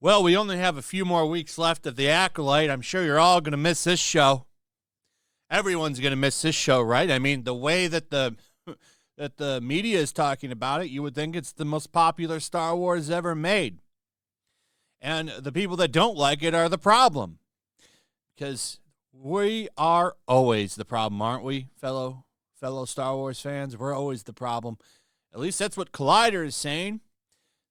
Well, we only have a few more weeks left of the Acolyte. I'm sure you're all going to miss this show. Everyone's going to miss this show, right? I mean, the way that the media is talking about it, you would think it's the most popular Star Wars ever made. And the people that don't like it are the problem. Because we are always the problem, aren't we, fellow Star Wars fans? We're always the problem. At least that's what Collider is saying.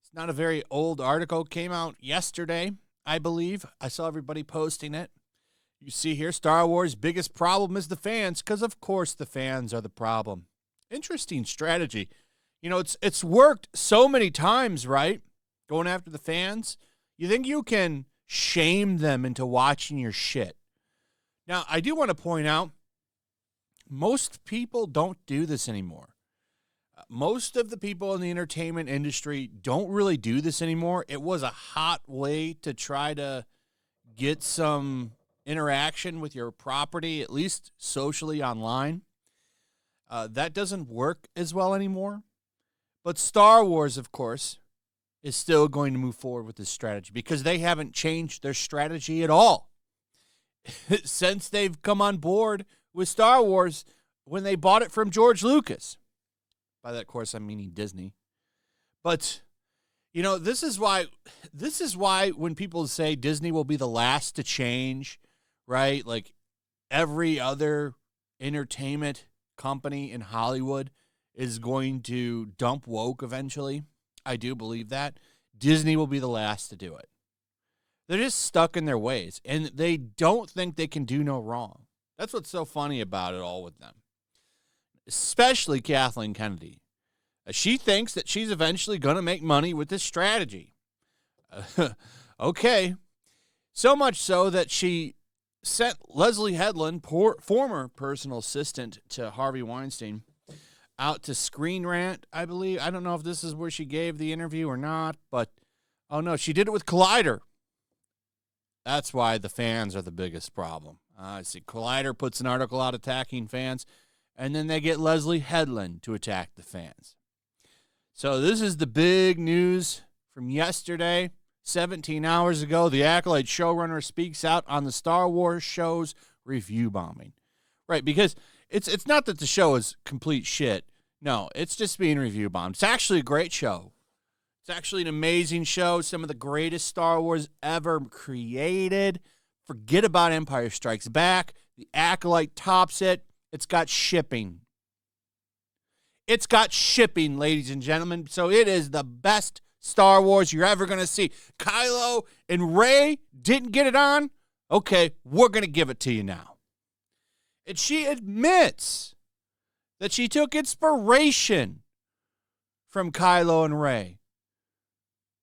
It's not a very old article. Came out yesterday, I believe. I saw everybody posting it. You see here, Star Wars' biggest problem is the fans, because of course the fans are the problem. Interesting strategy. You know, it's worked so many times, right? Going after the fans. You think you can shame them into watching your shit. Now, I do want to point out, most people don't do this anymore. Most of the people in the entertainment industry don't really do this anymore. It was a hot way to try to get some interaction with your property, at least socially online. That doesn't work as well anymore. But Star Wars, of course, is still going to move forward with this strategy because they haven't changed their strategy at all since they've come on board with Star Wars when they bought it from George Lucas. By that, of course, I'm meaning Disney. But, you know, this is why when people say Disney will be the last to change, right? Like every other entertainment company in Hollywood is going to dump woke eventually. I do believe that. Disney will be the last to do it. They're just stuck in their ways, and they don't think they can do no wrong. That's what's so funny about it all with them. Especially Kathleen Kennedy. She thinks that she's eventually going to make money with this strategy. Okay. So much so that she sent Leslie Headland, former personal assistant to Harvey Weinstein, out to Screen Rant, I believe. I don't know if this is where she gave the interview or not, but, oh no, she did it with Collider. That's why the fans are the biggest problem. I see Collider puts an article out attacking fans, and then they get Leslie Headland to attack the fans. So this is the big news from yesterday, 17 hours ago. The Acolyte showrunner speaks out on the Star Wars show's review bombing. Right, because it's not that the show is complete shit. No, it's just being review bombed. It's actually a great show. It's actually an amazing show. Some of the greatest Star Wars ever created. Forget about Empire Strikes Back. The Acolyte tops it. It's got shipping. It's got shipping, ladies and gentlemen. So it is the best Star Wars you're ever going to see. Kylo and Rey didn't get it on? Okay, we're going to give it to you now. And she admits that she took inspiration from Kylo and Rey.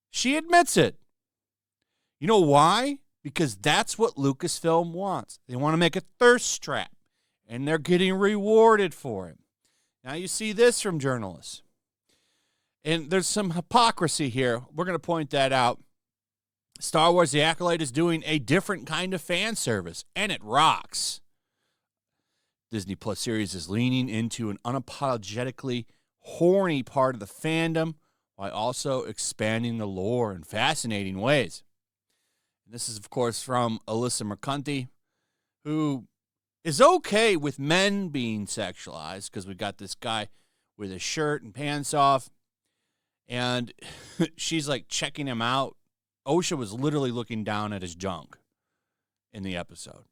She admits it. You know why? Because that's what Lucasfilm wants. They want to make a thirst trap, and they're getting rewarded for it. Now you see this from journalists. And there's some hypocrisy here. We're going to point that out. Star Wars The Acolyte is doing a different kind of fan service, and it rocks. Disney Plus series is leaning into an unapologetically horny part of the fandom while also expanding the lore in fascinating ways. And this is, of course, from Alyssa Mercanti, who is okay with men being sexualized because we got this guy with his shirt and pants off, and she's like checking him out. Osha was literally looking down at his junk in the episode.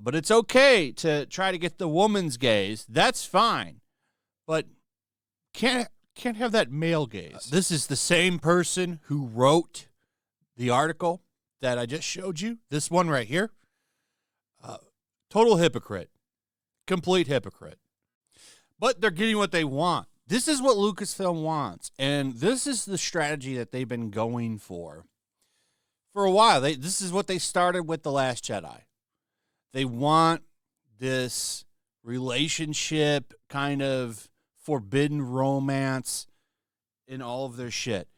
But it's okay to try to get the woman's gaze. That's fine. But can't have that male gaze. This is the same person who wrote the article that I just showed you. This one right here. Total hypocrite. Complete hypocrite. But they're getting what they want. This is what Lucasfilm wants. And this is the strategy that they've been going for a while. This is what they started with The Last Jedi. They want this relationship, kind of forbidden romance in all of their shit.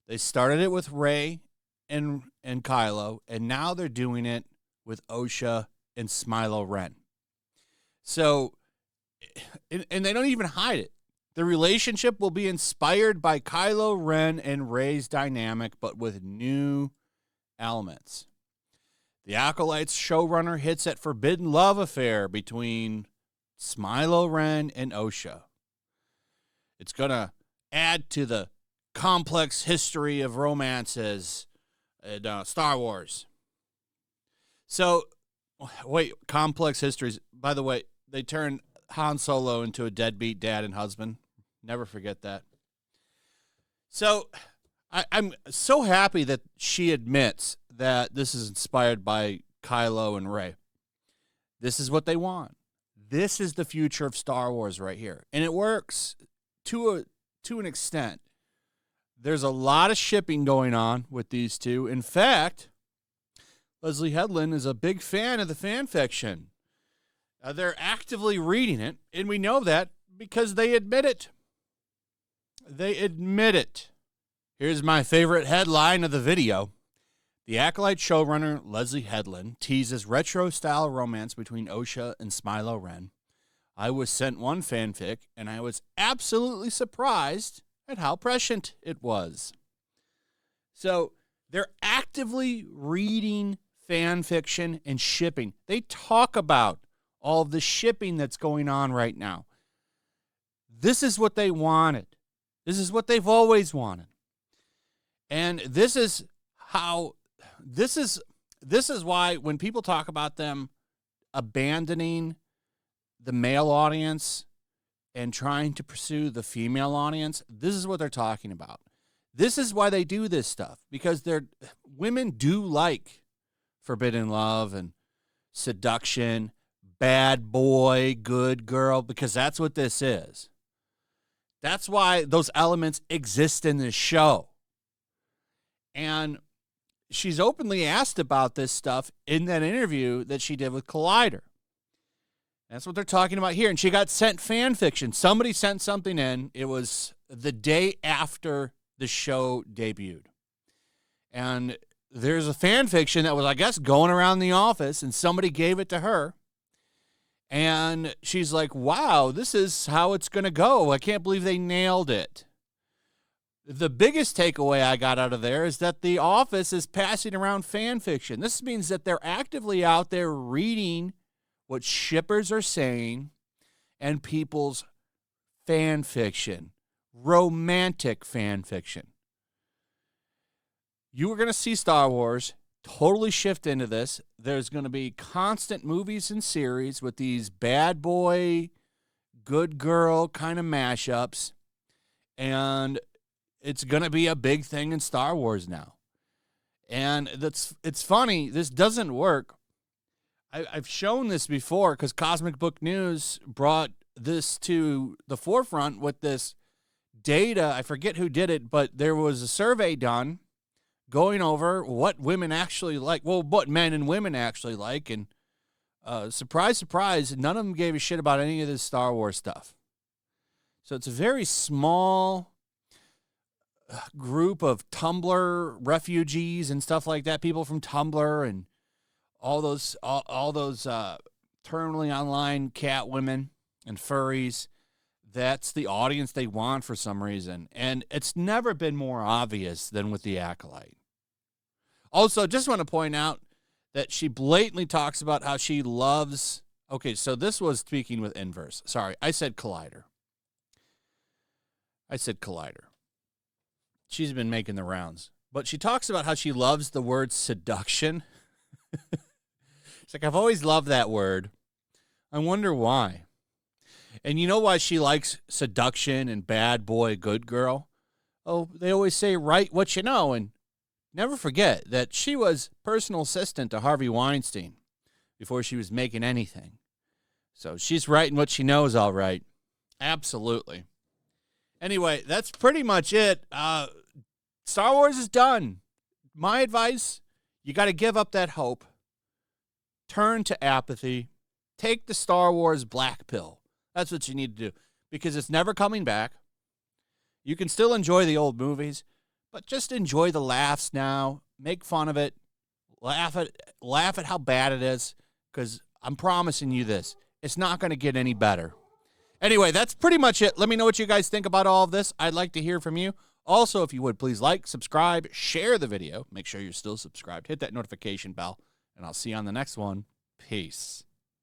They started it with Rey and Kylo, and now they're doing it with Osha and Smilo Ren. So and they don't even hide it. The relationship will be inspired by Kylo Ren and Rey's dynamic, but with new elements. The Acolyte's showrunner hits at forbidden love affair between Smilo Ren and Osha. It's going to add to the complex history of romances in Star Wars. So, wait, complex histories. By the way, they turned Han Solo into a deadbeat dad and husband. Never forget that. So, I'm so happy that she admits that this is inspired by Kylo and Rey. This is what they want. This is the future of Star Wars right here. And it works to an extent. There's a lot of shipping going on with these two. In fact, Leslie Headland is a big fan of the fan fiction. They're actively reading it, and we know that because they admit it. They admit it. Here's my favorite headline of the video. The Acolyte showrunner Leslie Headland teases retro-style romance between Osha and Smilo Ren. I was sent one fanfic, and I was absolutely surprised at how prescient it was. So they're actively reading fan fiction and shipping. They talk about all of the shipping that's going on right now. This is what they wanted. This is what they've always wanted. And this is why when people talk about them abandoning the male audience and trying to pursue the female audience, this is what they're talking about. This is why they do this stuff, because women do like forbidden love and seduction, bad boy, good girl, because that's what this is. That's why those elements exist in this show. And she's openly asked about this stuff in that interview that she did with Collider. That's what they're talking about here. And she got sent fan fiction. Somebody sent something in. It was the day after the show debuted. And there's a fan fiction that was, I guess, going around the office, and somebody gave it to her. And she's like, wow, this is how it's going to go. I can't believe they nailed it. The biggest takeaway I got out of there is that the office is passing around fan fiction. This means that they're actively out there reading what shippers are saying and people's fan fiction, romantic fan fiction. You are going to see Star Wars totally shift into this. There's going to be constant movies and series with these bad boy, good girl kind of mashups. And it's going to be a big thing in Star Wars now. And it's funny. This doesn't work. I've shown this before because Cosmic Book News brought this to the forefront with this data. I forget who did it, but there was a survey done going over what women actually like. Well, what men and women actually like. And surprise, surprise, none of them gave a shit about any of this Star Wars stuff. So it's a very small group of Tumblr refugees and stuff like that, people from Tumblr and all those terminally online cat women and furries. That's the audience they want for some reason. And it's never been more obvious than with the Acolyte. Also, just want to point out that she blatantly talks about how she loves... Okay, so this was speaking with Inverse. Sorry, I said Collider. She's been making the rounds. But she talks about how she loves the word seduction. It's like, I've always loved that word. I wonder why. And you know why she likes seduction and bad boy, good girl? Oh, they always say, write what you know. And never forget that she was personal assistant to Harvey Weinstein before she was making anything. So she's writing what she knows, all right. Absolutely. Anyway, that's pretty much it. Star Wars is done. My advice, you got to give up that hope. Turn to apathy. Take the Star Wars black pill. That's what you need to do, because it's never coming back. You can still enjoy the old movies, but just enjoy the laughs now. Make fun of it. Laugh at how bad it is, because I'm promising you this. It's not going to get any better. Anyway, that's pretty much it. Let me know what you guys think about all of this. I'd like to hear from you. Also, if you would, please like, subscribe, share the video. Make sure you're still subscribed. Hit that notification bell, and I'll see you on the next one. Peace.